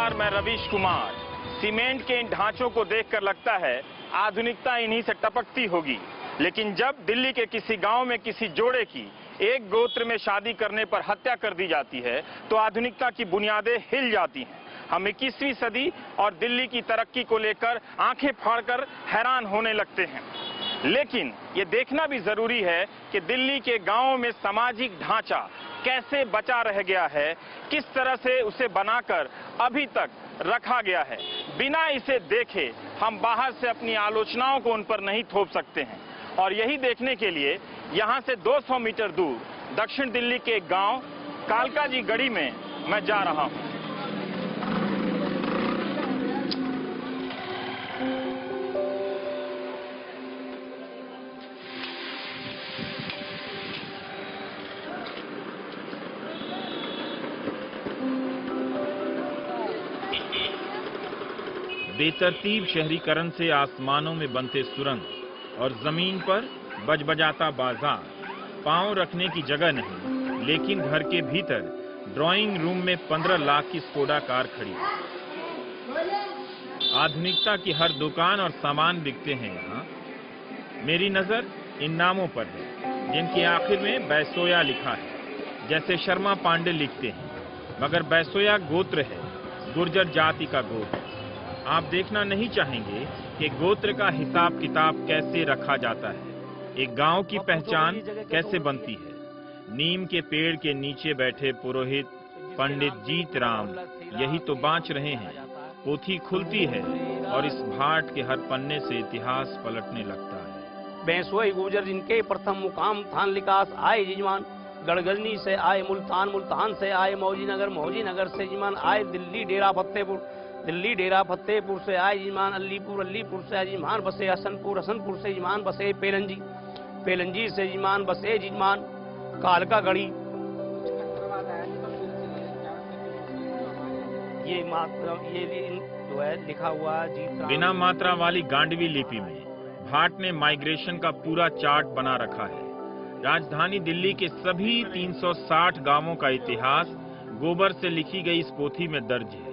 नमस्कार, मैं रवीश कुमार। सीमेंट के इन ढांचों को देखकर लगता है आधुनिकता इन्हीं से टपकती होगी, लेकिन जब दिल्ली के किसी गांव में किसी जोड़े की एक गोत्र में शादी करने पर हत्या कर दी जाती है तो आधुनिकता की बुनियादें हिल जाती हैं। हम 21वीं सदी और दिल्ली की तरक्की को लेकर आंखें फाड़कर हैरान होने लगते हैं, लेकिन ये देखना भी जरूरी है कि दिल्ली के गांवों में सामाजिक ढांचा कैसे बचा रह गया है, किस तरह से उसे बनाकर अभी तक रखा गया है। बिना इसे देखे हम बाहर से अपनी आलोचनाओं को उन पर नहीं थोप सकते हैं। और यही देखने के लिए यहां से 200 मीटर दूर दक्षिण दिल्ली के एक गांव कालकाजी गढ़ी में मैं जा रहा हूं। बेतरतीब शहरीकरण से आसमानों में बनते सुरंग और जमीन पर बजबजाता बाजार, पांव रखने की जगह नहीं, लेकिन घर के भीतर ड्राइंग रूम में 15 लाख की स्कोडा कार खड़ी है। आधुनिकता की हर दुकान और सामान बिकते हैं यहाँ। मेरी नजर इन नामों पर है जिनके आखिर में बैसोया लिखा है, जैसे शर्मा पांडे लिखते हैं, मगर बैसोया गोत्र है, गुर्जर जाति का गोत्र। आप देखना नहीं चाहेंगे कि गोत्र का हिसाब किताब कैसे रखा जाता है, एक गांव की पहचान कैसे बनती है। नीम के पेड़ के नीचे बैठे पुरोहित पंडित जीत राम यही तो बाँच रहे हैं। पोथी खुलती है और इस भाट के हर पन्ने से इतिहास पलटने लगता है। बैसोई गुर्जर जिनके प्रथम मुकाम थान लिकास आए यजमान, गढ़गजनी से आए मुल्तान, मुल्तान से आए मौजी नगर से यजमान आए दिल्ली डेरा फतेहपुर, दिल्ली डेरा फतेहपुर से आए यजमान अलीपुर, अलीपुर से यजमान बसे हसनपुर, हसनपुर से यजमान बसे पेलंजी, पेलंजी से यजमान बसे यजमान कालका गढ़ी। ये जो है लिखा हुआ जीत। बिना मात्रा वाली गांडवी लिपि में भाट ने माइग्रेशन का पूरा चार्ट बना रखा है। राजधानी दिल्ली के सभी 360 गांवों का इतिहास गोबर से लिखी गई इस पोथी में दर्ज है।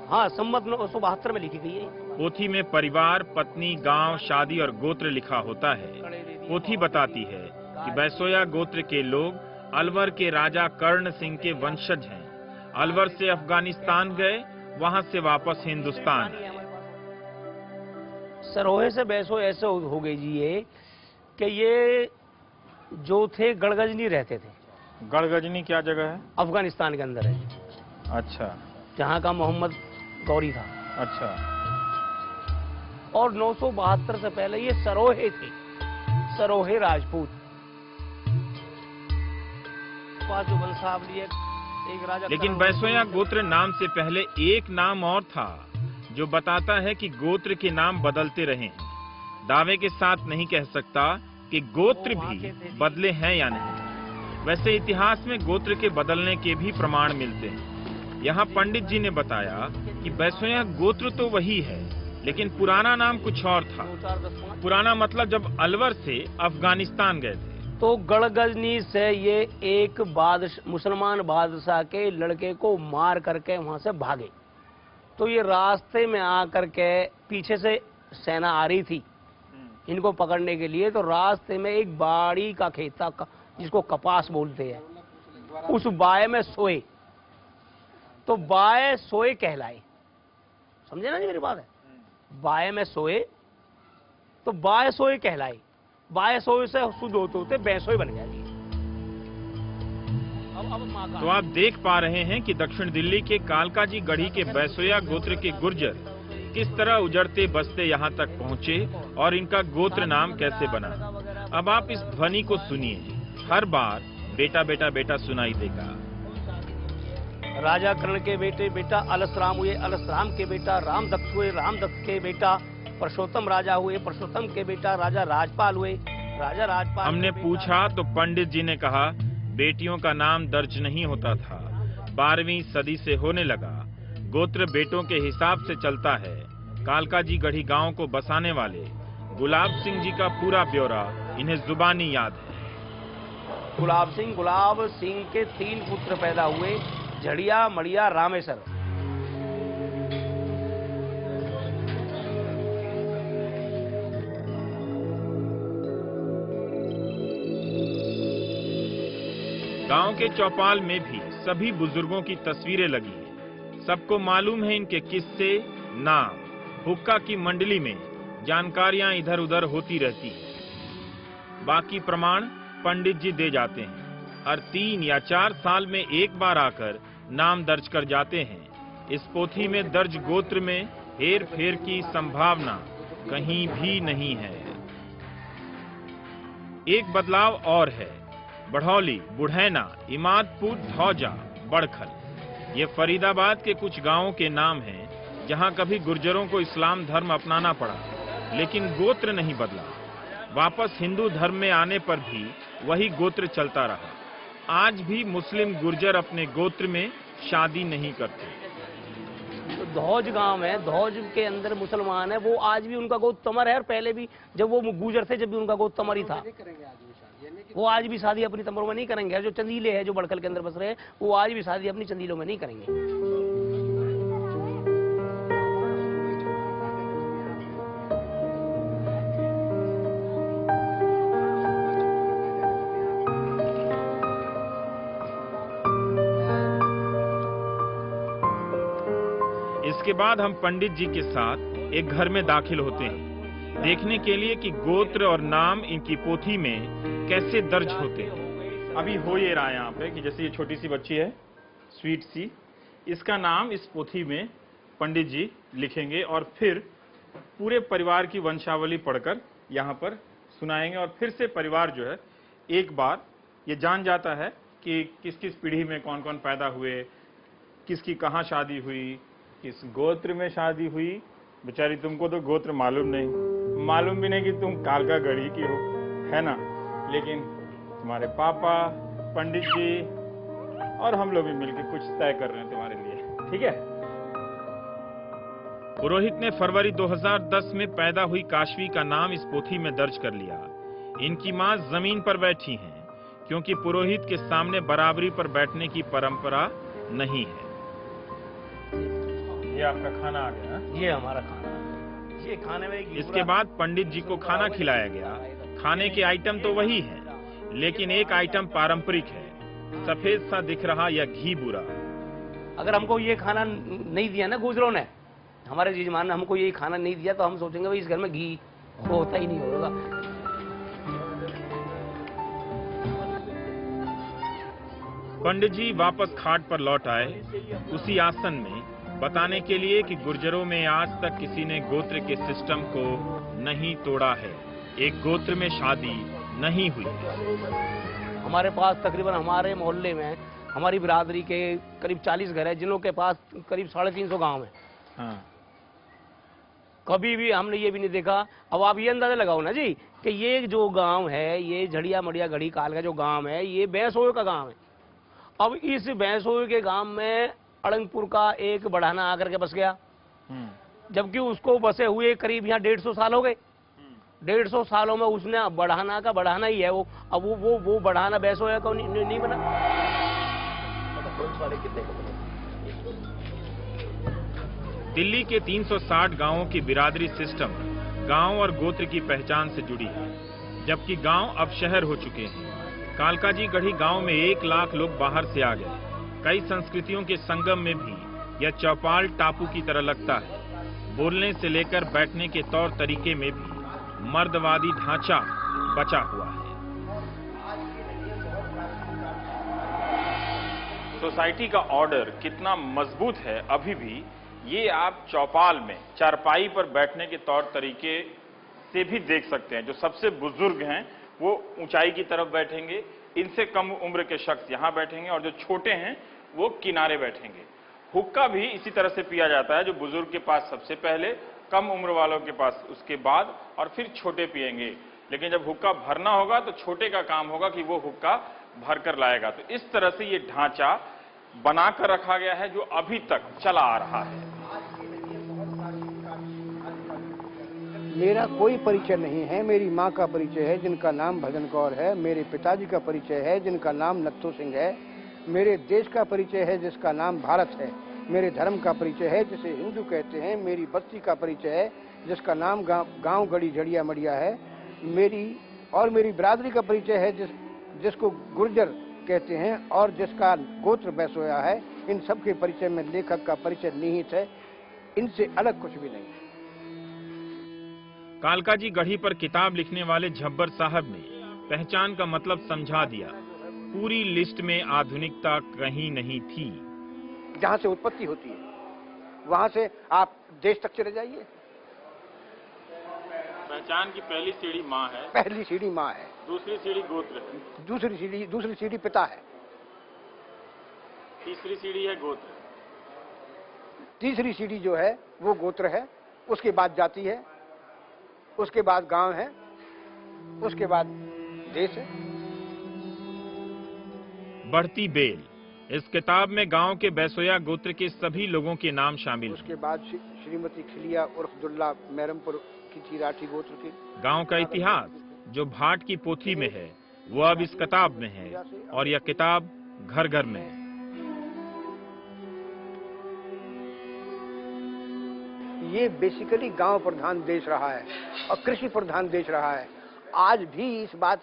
हाँ, संमत 1972 में लिखी गई है। पोथी में परिवार, पत्नी, गांव, शादी और गोत्र लिखा होता है। पोथी बताती है कि बैसोया गोत्र के लोग अलवर के राजा कर्ण सिंह के वंशज हैं। अलवर से अफगानिस्तान गए, वहां से वापस हिंदुस्तान आए। सरोहे से बैसो ऐसे हो गई जी ये कि ये जो थे गढ़गजनी रहते थे। गढ़गजनी क्या जगह है? अफगानिस्तान के अंदर है। अच्छा। जहाँ का मोहम्मद गौरी था। अच्छा। और 972 से पहले ये सरोहे थे, सरोहे राजपूत। जो वंशावली एक राजा। लेकिन बैसोया गोत्र नाम से पहले एक नाम और था जो बताता है कि गोत्र के नाम बदलते रहे हैं। दावे के साथ नहीं कह सकता कि गोत्र भी बदले हैं या नहीं। वैसे इतिहास में गोत्र के बदलने के भी प्रमाण मिलते हैं। यहाँ पंडित जी ने बताया कि बैसोया गोत्र तो वही है, लेकिन पुराना नाम कुछ और था। पुराना मतलब जब अलवर से अफगानिस्तान गए थे तो गढ़गजनी से ये एक मुसलमान बादशाह के लड़के को मार करके वहां से भागे। तो ये रास्ते में आकर के पीछे से सेना आ रही थी इनको पकड़ने के लिए, तो रास्ते में एक बाड़ी का खेत था जिसको कपास बोलते हैं, उस बाय में सोए, तो बाय सोए कहलाए। समझे ना जी मेरी बात है? बाय में सोए तो बाय सोए कहलाए। बाय सोए से शुद्ध होते बैसोए बन गया जी। तो आप देख पा रहे हैं कि दक्षिण दिल्ली के कालकाजी गढ़ी के बैसोया गोत्र के गुर्जर किस तरह उजड़ते बसते यहाँ तक पहुँचे और इनका गोत्र नाम कैसे बना। अब आप इस ध्वनि को सुनिए। हर बार बेटा बेटा बेटा सुनाई देगा। राजा कर्ण के बेटे बेटा अलसराम हुए, अलसराम के बेटा रामदत्त हुए, रामदत्त के बेटा परशोत्तम राजा हुए, परशोत्तम के बेटा राजा राजपाल हुए, राजा राजपाल। हमने पूछा तो पंडित जी ने कहा बेटियों का नाम दर्ज नहीं होता था, 12वीं सदी से होने लगा। गोत्र बेटों के हिसाब से चलता है। कालकाजी गढ़ी गांव को बसाने वाले गुलाब सिंह जी का पूरा ब्यौरा इन्हें जुबानी याद है। गुलाब सिंह के 3 पुत्र पैदा हुए, झड़िया, मड़िया, रामेश्वर। गांव के चौपाल में भी सभी बुजुर्गों की तस्वीरें लगी हैं। सबको मालूम है इनके किस्से, नाम। हुक्का की मंडली में जानकारियां इधर उधर होती रहती है। बाकी प्रमाण पंडित जी दे जाते हैं और 3 या 4 साल में एक बार आकर नाम दर्ज कर जाते हैं। इस पोथी में दर्ज गोत्र में हेर फेर की संभावना कहीं भी नहीं है। एक बदलाव और है। बढ़ौली, बुढ़ैना, इमादपुर, धौजा, बड़खल ये फरीदाबाद के कुछ गांवों के नाम हैं जहां कभी गुर्जरों को इस्लाम धर्म अपनाना पड़ा, लेकिन गोत्र नहीं बदला। वापस हिंदू धर्म में आने पर भी वही गोत्र चलता रहा। आज भी मुस्लिम गुर्जर अपने गोत्र में शादी नहीं करते। धौज गांव है, धौज के अंदर मुसलमान है, वो आज भी उनका गोत्र तमर है। और पहले भी जब वो गुर्जर थे, जब भी उनका गोत्र तमर ही था। वो आज भी शादी अपनी तमरों में नहीं करेंगे। जो चंदीले हैं, जो बड़खल के अंदर बस रहे हैं, वो आज भी शादी अपनी चंदीलों में नहीं करेंगे। इसके बाद हम पंडित जी के साथ एक घर में दाखिल होते हैं, देखने के लिए कि गोत्र और नाम इनकी पोथी में कैसे दर्ज होते हैं। अभी हो ये रहा है यहाँ पे कि जैसे ये छोटी सी बच्ची है, स्वीट सी, इसका नाम इस पोथी में पंडित जी लिखेंगे और फिर पूरे परिवार की वंशावली पढ़कर यहाँ पर सुनाएंगे। और फिर से परिवार जो है एक बार ये जान जाता है कि किस किस पीढ़ी में कौन कौन पैदा हुए, किसकी कहाँ शादी हुई, किस गोत्र में शादी हुई। बेचारी तुमको तो गोत्र मालूम नहीं, मालूम भी नहीं कि तुम कालकागढ़ी की हो, है ना। लेकिन तुम्हारे पापा, पंडित जी और हम लोग भी मिलकर कुछ तय कर रहे हैं तुम्हारे लिए, ठीक है। पुरोहित ने फरवरी 2010 में पैदा हुई काशवी का नाम इस पोथी में दर्ज कर लिया। इनकी मां जमीन पर बैठी हैं, क्योंकि पुरोहित के सामने बराबरी पर बैठने की परंपरा नहीं है। ये आपका खाना आ गया। ये हमारा खाना, ये खाने में इसके बाद पंडित जी को खाना खिलाया गया। खाने के आइटम तो वही है, लेकिन एक आइटम पारंपरिक है। सफेद सा दिख रहा यह घी बुरा। अगर हमको ये खाना नहीं दिया ना गुजरों ने, हमारे जजमान ने हमको ये खाना नहीं दिया, तो हम सोचेंगे भाई इस घर में घी होता ही नहीं होगा। पंडित जी वापस खाट पर लौट आए, उसी आसन में, बताने के लिए कि गुर्जरों में आज तक किसी ने गोत्र के सिस्टम को नहीं तोड़ा है। एक गोत्र में शादी नहीं हुई। हमारे पास तकरीबन हमारे मोहल्ले में हमारी बिरादरी के करीब 40 घर है, जिनों के पास करीब 350 गांव है। हाँ। कभी भी हमने ये भी नहीं देखा। अब आप ये अंदाजा लगाओ ना जी कि ये जो गांव है, ये झड़िया मड़िया घड़ी काल का जो गांव है, ये भैंसों का गांव है। अब इस भैंसों के गांव में अड़ंगपुर का एक बढ़ाना आकर के बस गया, जबकि उसको बसे हुए करीब यहाँ 150 साल हो गए। 150 सालों में उसने बढ़ाना का बढ़ाना ही है वो। अब वो बढ़ाना भैंसों का नहीं बना। दिल्ली के 360 गांवों की बिरादरी सिस्टम गांव और गोत्र की पहचान से जुड़ी है, जबकि गांव अब शहर हो चुके हैं। कालकाजी गढ़ी गांव में 1 लाख लोग बाहर से आ गए। कई संस्कृतियों के संगम में भी यह चौपाल टापू की तरह लगता है। बोलने से लेकर बैठने के तौर तरीके में भी मर्दवादी ढांचा बचा हुआ है। सोसाइटी का ऑर्डर कितना मजबूत है अभी भी, ये आप चौपाल में चारपाई पर बैठने के तौर तरीके से भी देख सकते हैं। जो सबसे बुजुर्ग हैं वो ऊंचाई की तरफ बैठेंगे, इनसे कम उम्र के शख्स यहाँ बैठेंगे और जो छोटे हैं वो किनारे बैठेंगे। हुक्का भी इसी तरह से पिया जाता है, जो बुजुर्ग के पास सबसे पहले, कम उम्र वालों के पास उसके बाद, और फिर छोटे पिएंगे। लेकिन जब हुक्का भरना होगा तो छोटे का काम होगा कि वो हुक्का भर कर लाएगा। तो इस तरह से ये ढांचा बनाकर रखा गया है जो अभी तक चला आ रहा है। मेरा कोई परिचय नहीं है। मेरी माँ का परिचय है जिनका नाम भजन कौर है। मेरे पिताजी का परिचय है जिनका नाम नत्थू सिंह है। मेरे देश का परिचय है जिसका नाम भारत है। मेरे धर्म का परिचय है जिसे हिंदू कहते हैं। मेरी बस्ती का परिचय है जिसका नाम गांव गढ़ी झड़िया मड़िया है। मेरी बिरादरी का परिचय है जिसको गुर्जर कहते हैं और जिसका गोत्र बैसोया है, इन सब के परिचय में लेखक का परिचय निहित है, इनसे अलग कुछ भी नहीं है। कालका जी गढ़ी पर किताब लिखने वाले झब्बर साहब ने पहचान का मतलब समझा दिया। पूरी लिस्ट में आधुनिकता कहीं नहीं थी। जहां से उत्पत्ति होती है वहां से आप देश तक चले जाइए। पहचान की पहली सीढ़ी माँ है। पहली सीढ़ी माँ है, दूसरी सीढ़ी गोत्र है, दूसरी सीढ़ी पिता है, तीसरी सीढ़ी है गोत्र, तीसरी सीढ़ी जो है वो गोत्र है, उसके बाद जाति है, उसके बाद गांव है, उसके बाद देश है। बढ़ती बेल। इस किताब में गांव के बैसोया गोत्र के सभी लोगों के नाम शामिल हैं। उसके बाद श्रीमती खिलिया उर्फ दुल्ला मेहरमपुर की थी, राठी गोत्र की। गांव का इतिहास जो भाट की पोथी में है वो अब इस किताब में है और यह किताब घर घर में है। ये बेसिकली गांव प्रधान देश रहा है और कृषि प्रधान देश रहा है। आज भी इस बात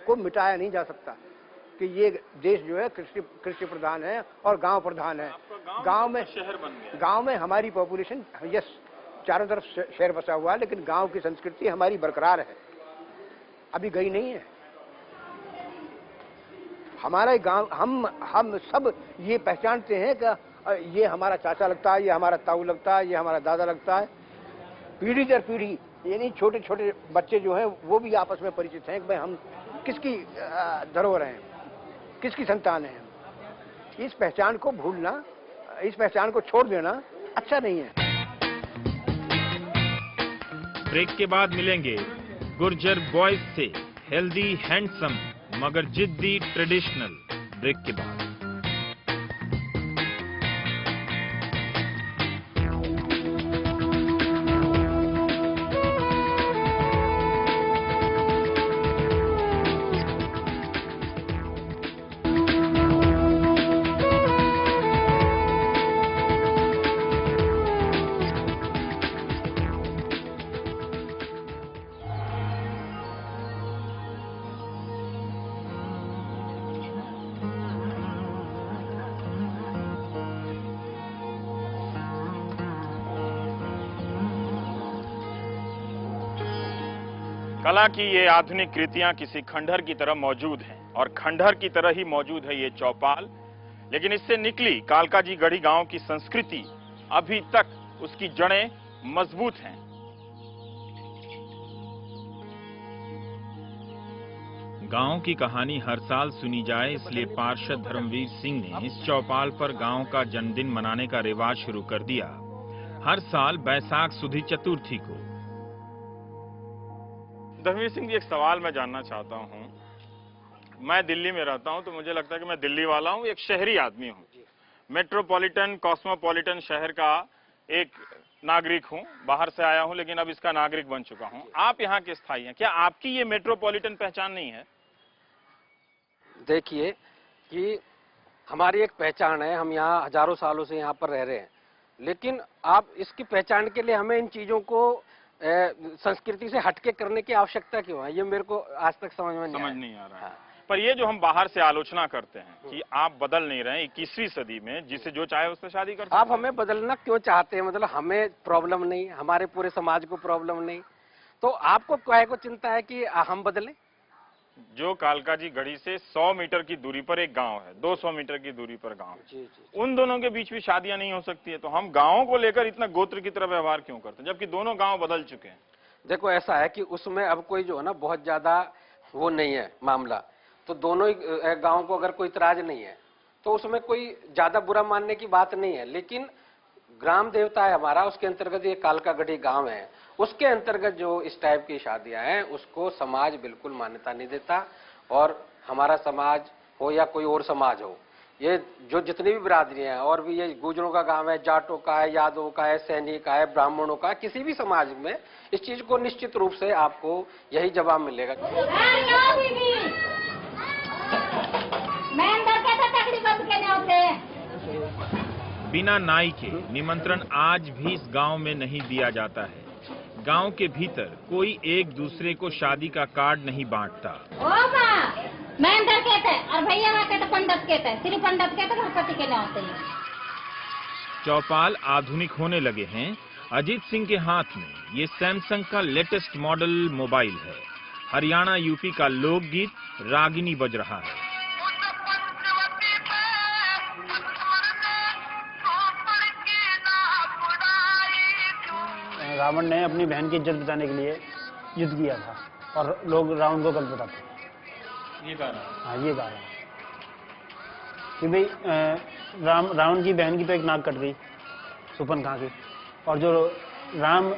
को मिटाया नहीं जा सकता कि ये देश जो है कृषि प्रधान है और गांव प्रधान है। गांव में शहर बन गया। गांव में हमारी पॉपुलेशन, यस, चारों तरफ शहर बसा हुआ है, लेकिन गांव की संस्कृति हमारी बरकरार है, अभी गई नहीं है। हमारा गांव, हम सब ये पहचानते हैं कि ये हमारा चाचा लगता है, ये हमारा ताऊ लगता है, ये हमारा दादा लगता है। पीढ़ी दर पीढ़ी, यानी छोटे छोटे बच्चे जो हैं वो भी आपस में परिचित हैं कि भाई हम किसकी धरोहर हैं, किसकी संतान है। इस पहचान को भूलना, इस पहचान को छोड़ देना अच्छा नहीं है। ब्रेक के बाद मिलेंगे गुर्जर बॉयज से हेल्दी हैंडसम मगर जिद्दी ट्रेडिशनल। ब्रेक के बाद कला की ये आधुनिक कृतियां किसी खंडहर की तरह मौजूद हैं और खंडहर की तरह ही मौजूद है ये चौपाल। लेकिन इससे निकली कालका जी गढ़ी गांव की संस्कृति अभी तक उसकी जड़ें मजबूत हैं। गांव की कहानी हर साल सुनी जाए, इसलिए पार्षद धर्मवीर सिंह ने इस चौपाल पर गांव का जन्मदिन मनाने का रिवाज शुरू कर दिया। हर साल बैसाख सुदी चतुर्थी को। धर्मवीर सिंह जी, एक सवाल मैं जानना चाहता हूं। मैं दिल्ली में रहता हूं तो मुझे लगता है कि मैं दिल्ली वाला हूं, एक शहरी आदमी हूं, मेट्रोपॉलिटन कॉस्मोपॉलिटन शहर का एक नागरिक हूं। बाहर से आया हूं लेकिन अब इसका नागरिक बन चुका हूं। आप यहाँ के स्थायी हैं, क्या आपकी ये मेट्रोपॉलिटन पहचान नहीं है? देखिए कि हमारी एक पहचान है, हम यहाँ हजारों सालों से यहाँ पर रह रहे हैं, लेकिन आप इसकी पहचान के लिए हमें इन चीजों को संस्कृति से हटके करने की आवश्यकता क्यों है, ये मेरे को आज तक समझ नहीं आ रहा है। पर ये जो हम बाहर से आलोचना करते हैं कि आप बदल नहीं रहे 21वीं सदी में, जिसे जो चाहे उससे शादी करते हैं। आप हमें बदलना क्यों चाहते हैं? मतलब हमें प्रॉब्लम नहीं, हमारे पूरे समाज को प्रॉब्लम नहीं, तो आपको काहे को चिंता है कि हम बदलें? जो कालका जी गढ़ी से 100 मीटर की दूरी पर एक गांव है, 200 मीटर की दूरी पर गांव है, उन दोनों के बीच भी शादियां नहीं हो सकती है, तो हम गांवों को लेकर इतना गोत्र की तरह व्यवहार क्यों करते हैं, जबकि दोनों गांव बदल चुके हैं? देखो, ऐसा है कि उसमें अब कोई जो है ना बहुत ज्यादा वो नहीं है मामला, तो दोनों ही गांव को अगर कोई इतराज नहीं है तो उसमें कोई ज्यादा बुरा मानने की बात नहीं है। लेकिन ग्राम देवता है हमारा, उसके अंतर्गत ये कालका गढ़ी गांव है, उसके अंतर्गत जो इस टाइप की शादियां हैं उसको समाज बिल्कुल मान्यता नहीं देता। और हमारा समाज हो या कोई और समाज हो, ये जो जितनी भी बिरादरियां हैं, और भी ये गुजरों का गांव है, जाटों का है, यादवों का है, सैनी का है, ब्राह्मणों का, किसी भी समाज में इस चीज को निश्चित रूप से आपको यही जवाब मिलेगा। बिना नाई के निमंत्रण आज भी इस गांव में नहीं दिया जाता है। गांव के भीतर कोई एक दूसरे को शादी का कार्ड नहीं बांटता। महेंद्र कहते हैं और भैया वहाँ कहते पंडित कहते हैं, श्री पंडित कहते गणपति के नाम से। चौपाल आधुनिक होने लगे हैं। अजीत सिंह के हाथ में ये सैमसंग का लेटेस्ट मॉडल मोबाइल है। हरियाणा यूपी का लोकगीत रागिनी बज रहा है। रावण ने अपनी बहन की इज्जत बचाने के लिए युद्ध किया था और लोग रावण को गलत बताते हैं। ये गाना? हाँ, ये गाना कि भाई रावण की बहन की तो एक नाक कट गई सुपनखा की, और जो राम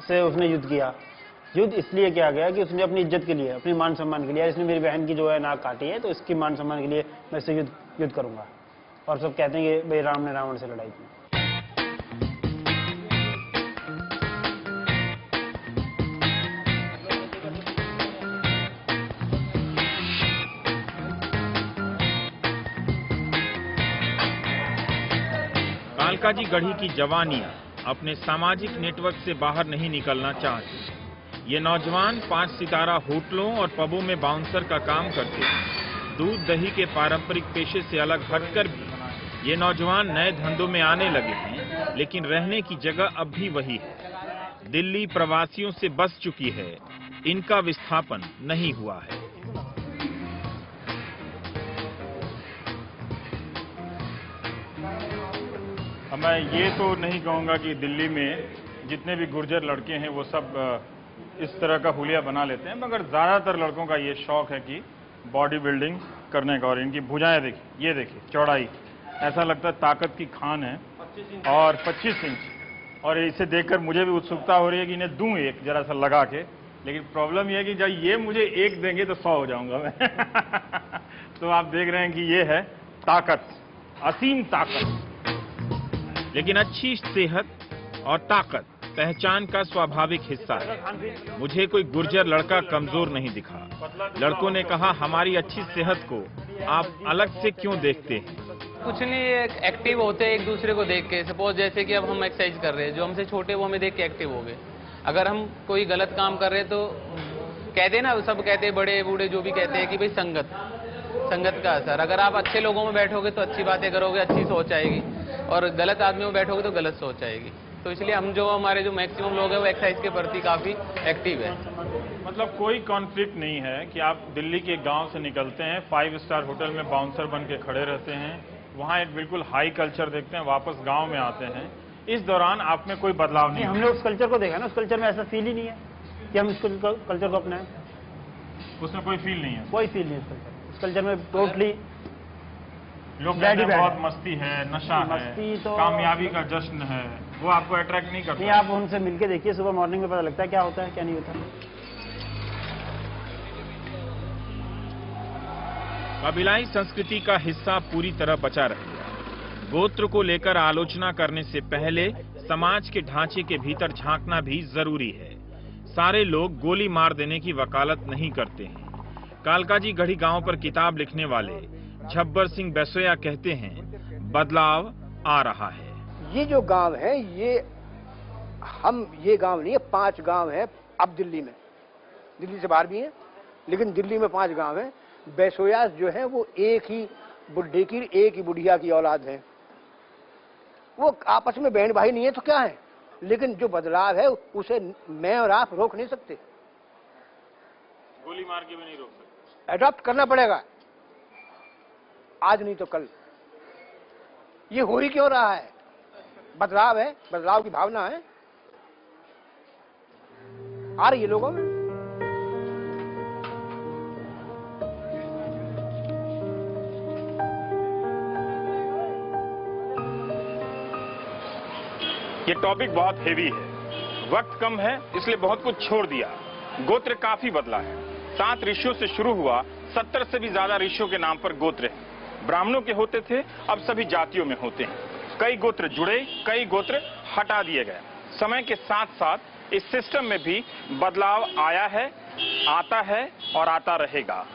से उसने युद्ध किया, युद्ध इसलिए किया गया कि उसने अपनी इज्जत के लिए, अपनी मान सम्मान के लिए, इसने मेरी बहन की जो है नाक काटी है तो इसकी मान सम्मान के लिए मैं इससे युद्ध करूंगा। और सब कहते हैं कि भाई राम ने रावण से लड़ाई की। कालकाजी गढ़ी की जवानियां अपने सामाजिक नेटवर्क से बाहर नहीं निकलना चाहती। ये नौजवान 5 सितारा होटलों और पबों में बाउंसर का काम करते हैं। दूध दही के पारंपरिक पेशे से अलग हटकर भी ये नौजवान नए धंधों में आने लगे हैं, लेकिन रहने की जगह अब भी वही है। दिल्ली प्रवासियों से बस चुकी है, इनका विस्थापन नहीं हुआ है। मैं ये तो नहीं कहूँगा कि दिल्ली में जितने भी गुर्जर लड़के हैं वो सब इस तरह का हुलिया बना लेते हैं, मगर ज़्यादातर लड़कों का ये शौक है कि बॉडी बिल्डिंग करने का। और इनकी भुजाएं देखिए, ये देखिए चौड़ाई, ऐसा लगता है ताकत की खान है। और 25 इंच। और इसे देखकर मुझे भी उत्सुकता हो रही है कि इन्हें दूं एक जरा सा लगा के, लेकिन प्रॉब्लम यह है कि जब ये मुझे एक देंगे तो 100 हो जाऊंगा मैं। तो आप देख रहे हैं कि ये है ताकत, असीम ताकत। लेकिन अच्छी सेहत और ताकत पहचान का स्वाभाविक हिस्सा है। मुझे कोई गुर्जर लड़का कमजोर नहीं दिखा। लड़कों ने कहा, हमारी अच्छी सेहत को आप अलग से क्यों देखते हैं? कुछ नहीं, एक्टिव होते हैं एक दूसरे को देख के। सपोज जैसे कि अब हम एक्सरसाइज कर रहे हैं, जो हमसे छोटे वो हमें देख के एक्टिव हो गए। अगर हम कोई गलत काम कर रहे हैं तो कहते हैं ना, सब कहते हैं, बड़े बूढ़े जो भी कहते हैं कि भाई संगत का असर। अगर आप अच्छे लोगों में बैठोगे तो अच्छी बातें करोगे, अच्छी सोच आएगी, और गलत आदमियों में बैठोगे तो गलत सोच आएगी। तो इसलिए हम जो हमारे जो मैक्सिमम लोग हैं वो एक्सरसाइज के प्रति काफी एक्टिव है। मतलब कोई कॉन्फ्लिक्ट नहीं है कि आप दिल्ली के गांव से निकलते हैं, 5 स्टार होटल में बाउंसर बन के खड़े रहते हैं, वहाँ एक बिल्कुल हाई कल्चर देखते हैं, वापस गांव में आते हैं। इस दौरान आप में कोई बदलाव नहीं? हमने उस कल्चर को देखा ना, उस कल्चर में ऐसा फील ही नहीं है कि हम इस कल्चर को अपनाएं। उसमें कोई फील नहीं है? कोई फील नहीं है उस कल्चर में। टोटली लोग कहते हैं बहुत मस्ती है, नशा मस्ती है, तो कामयाबी का जश्न है, वो आपको अट्रैक्ट नहीं करता? नहीं, आप उनसे मिलके देखिए, सुबह मॉर्निंग में पता लगता है क्या होता है क्या नहीं होता। कबीलाई संस्कृति का हिस्सा पूरी तरह बचा रहेगा। गोत्र को लेकर आलोचना करने से पहले समाज के ढांचे के भीतर झांकना भी जरूरी है। सारे लोग गोली मार देने की वकालत नहीं करते हैं। कालकाजी गढ़ी गांव पर किताब लिखने वाले झब्बर सिंह बैसोया कहते हैं, बदलाव आ रहा है। ये जो गांव है, ये गांव नहीं है, 5 गांव है अब दिल्ली में। दिल्ली से बाहर भी है, लेकिन दिल्ली में 5 गांव है। बैसोयास जो है वो एक ही बुढ़े की, एक ही बुढ़िया की औलाद है। वो आपस में बहन भाई नहीं है तो क्या है, लेकिन जो बदलाव है उसे मैं और आप रोक नहीं सकते। गोली मार के भी नहीं रोक सकते। अडॉप्ट करना पड़ेगा, आज नहीं तो कल। ये हो ही क्यों रहा है? बदलाव है, बदलाव की भावना है, आ रही है लोगों में। ये टॉपिक बहुत हेवी है, वक्त कम है, इसलिए बहुत कुछ छोड़ दिया। गोत्र काफी बदला है। 7 ऋषियों से शुरू हुआ, 70 से भी ज्यादा ऋषियों के नाम पर गोत्र हैं। ब्राह्मणों के होते थे, अब सभी जातियों में होते हैं। कई गोत्र जुड़े, कई गोत्र हटा दिए गए। समय के साथ साथ इस सिस्टम में भी बदलाव आया है, आता है और आता रहेगा।